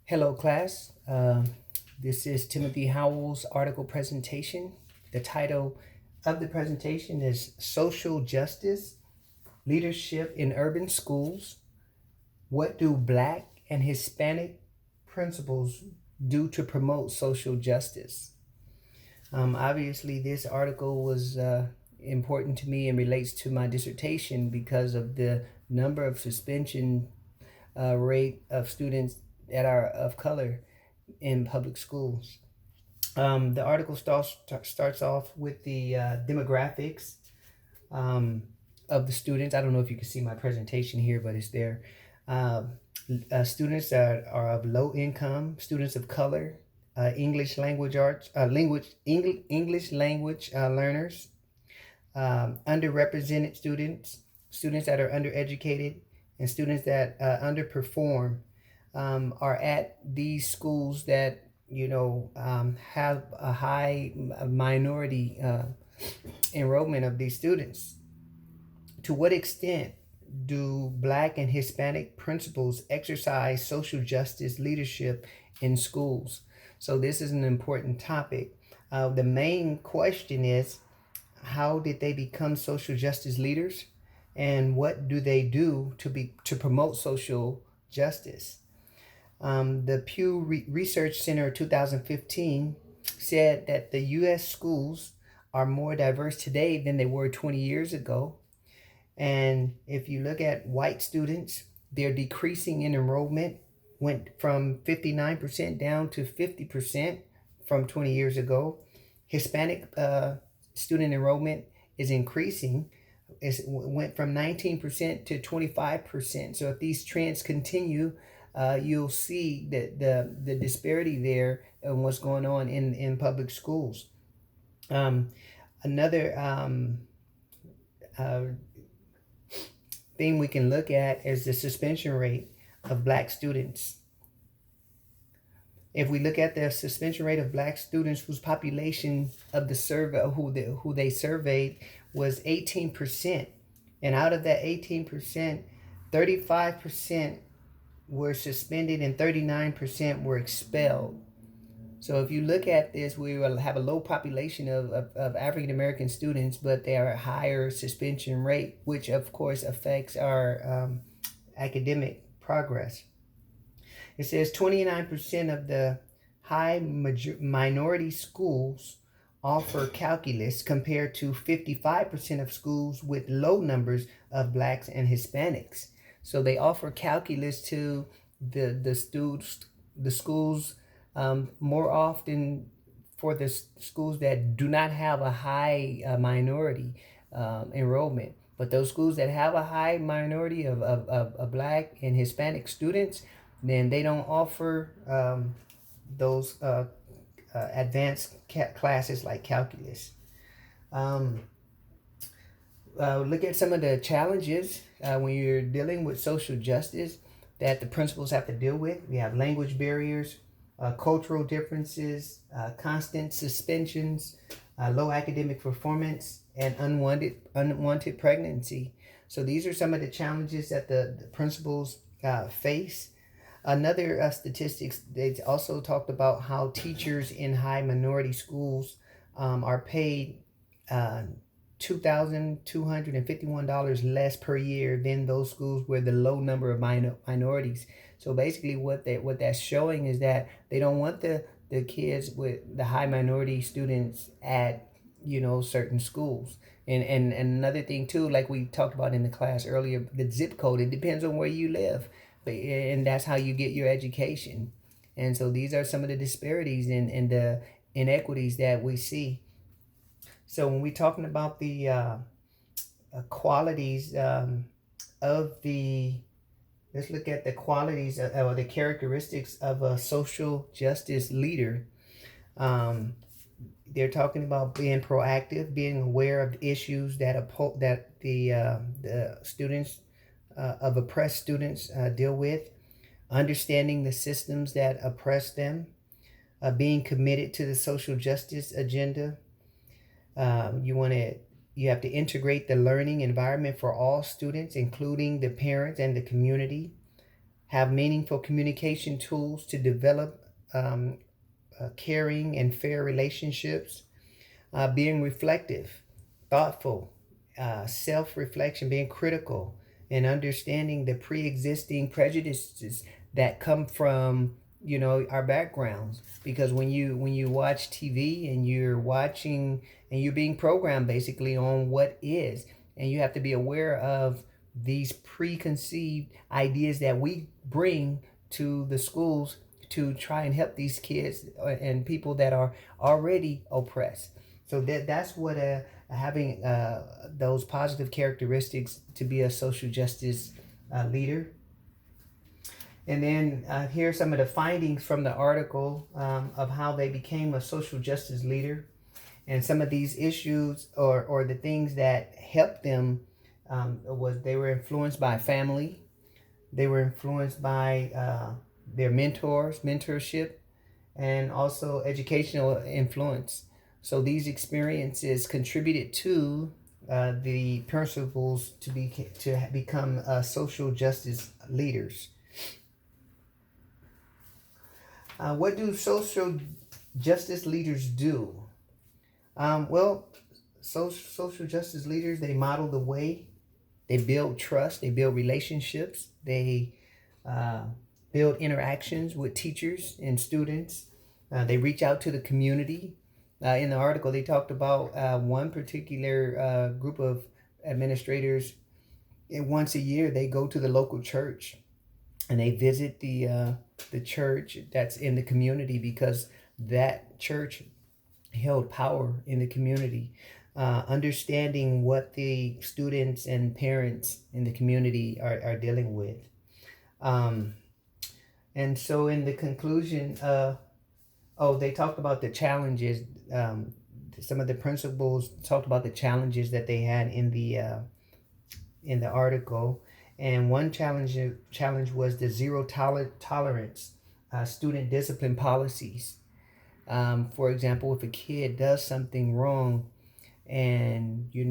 Hello, class. This is Timothy Howell's article presentation. The title of the presentation is Social Justice, Leadership in Urban Schools. What do Black and Hispanic principals do to promote social justice? Obviously, this article was important to me and relates to my dissertation because of the number of suspension rate of students that are of color in public schools. The article starts off with the demographics um, of the students. I don't know if you can see my presentation here, but it's there. Um, Students that are of low income, students of color, English language arts, English language learners, underrepresented students, students that are undereducated, and students that underperform are at these schools that have a high minority enrollment of these students. To what extent do Black and Hispanic principals exercise social justice leadership in schools? So this is an important topic. The main question is, how did they become social justice leaders, and what do they do to promote social justice? The Pew Research Center 2015 said that the U.S. schools are more diverse today than they were 20 years ago. And if you look at white students, they're decreasing in enrollment, went from 59% down to 50% from 20 years ago. Hispanic student enrollment is increasing. It went from 19% to 25%. So if these trends continue, you'll see that the disparity there and what's going on in public schools. Another uh, thing we can look at is the suspension rate of Black students. If we look at the suspension rate of Black students whose population of the survey, who they surveyed, was 18%, and out of that 18%, 35% were suspended and 39% were expelled. So if you look at this, we will have a low population of African American students, but they are a higher suspension rate, which of course affects our academic progress. It says 29% of the minority schools offer calculus compared to 55% of schools with low numbers of Blacks and Hispanics. So they offer calculus to the schools more often for the schools that do not have a high minority enrollment. But those schools that have a high minority of Black and Hispanic students, then they don't offer those advanced classes like calculus. Um, Look at some of the challenges when you're dealing with social justice that the principals have to deal with. We have language barriers, cultural differences, constant suspensions, low academic performance, and unwanted pregnancy. So these are some of the challenges that the principals face. Another statistics, they also talked about how teachers in high minority schools are paid $2,251 less per year than those schools where the low number of minorities. So basically what that's showing is that they don't want the kids with the high minority students at certain schools. And another thing too, like we talked about in the class earlier, the zip code, it depends on where you live, and that's how you get your education. And so these are some of the disparities and the inequities that we see. So when we're talking about the qualities of the, let's look at the qualities or the characteristics of a social justice leader. They're talking about being proactive, being aware of issues that the students of oppressed students deal with, understanding the systems that oppress them, being committed to the social justice agenda. You have to integrate the learning environment for all students, including the parents and the community. have meaningful communication tools to develop caring and fair relationships, being reflective, thoughtful, self-reflection, being critical, and understanding the pre-existing prejudices that come from our backgrounds. Because when you watch TV and you're watching and you're being programmed basically on what is, and you have to be aware of these preconceived ideas that we bring to the schools to try and help these kids and people that are already oppressed. So that's what having those positive characteristics to be a social justice leader. And then here are some of the findings from the article of how they became a social justice leader, and some of these issues or the things that helped them was they were influenced by family, they were influenced by their mentorship, and also educational influence. So these experiences contributed to the principles to become social justice leaders. What do social justice leaders do? Well, social justice leaders, they model the way, they build trust, they build relationships, they build interactions with teachers and students. They reach out to the community. In the article, they talked about one particular group of administrators. And once a year, they go to the local church and they visit the church that's in the community, because that church held power in the community. Understanding what the students and parents in the community are dealing with. And so in the conclusion, they talked about the challenges. Some of the principals talked about the challenges that they had in the article. And one challenge was the zero tolerance student discipline policies. For example, if a kid does something wrong and you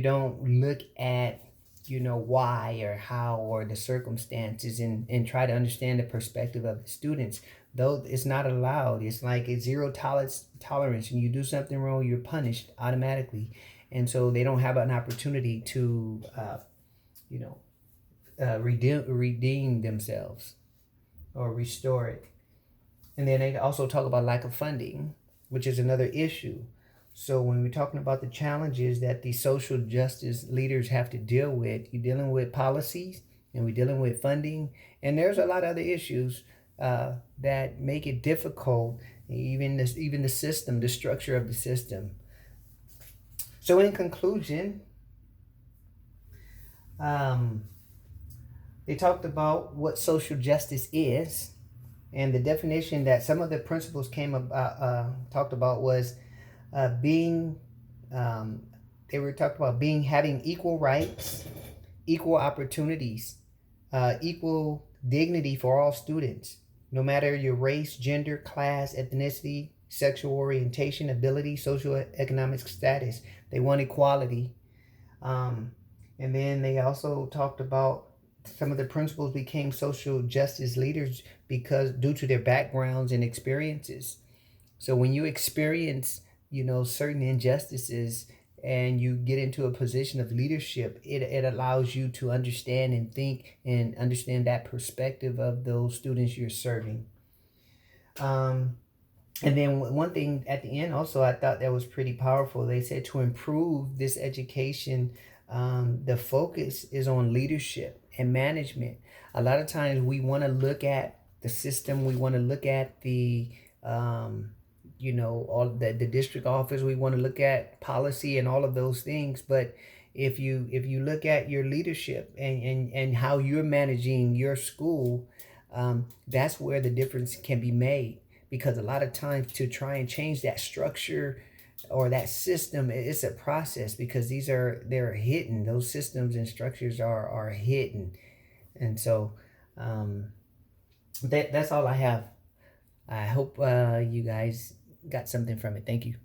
don't look at why or how or the circumstances and try to understand the perspective of the students, though it's not allowed. It's like a zero tolerance, and you do something wrong, you're punished automatically. And so they don't have an opportunity to redeem themselves or restore it. And then they also talk about lack of funding, which is another issue. So when we're talking about the challenges that the social justice leaders have to deal with, you're dealing with policies and we're dealing with funding. And there's a lot of other issues that make it difficult, even the system, the structure of the system. So in conclusion, they talked about what social justice is, and the definition that some of the principles talked about was being. They were talking about having equal rights, equal opportunities, equal dignity for all students, no matter your race, gender, class, ethnicity, sexual orientation, ability, socioeconomic status. They want equality. And then they also talked about some of the principals became social justice leaders because due to their backgrounds and experiences. So when you experience, certain injustices and you get into a position of leadership, it allows you to understand and think and understand that perspective of those students you're serving. And then one thing at the end also I thought that was pretty powerful. They said to improve this education, the focus is on leadership and management. A lot of times we want to look at the system. We want to look at the, all the district office. We want to look at policy and all of those things. But if you look at your leadership and how you're managing your school, that's where the difference can be made. Because a lot of times to try and change that structure or that system, it's a process, because they're hidden. Those systems and structures are hidden. And so that's all I have. I hope you guys got something from it. Thank you.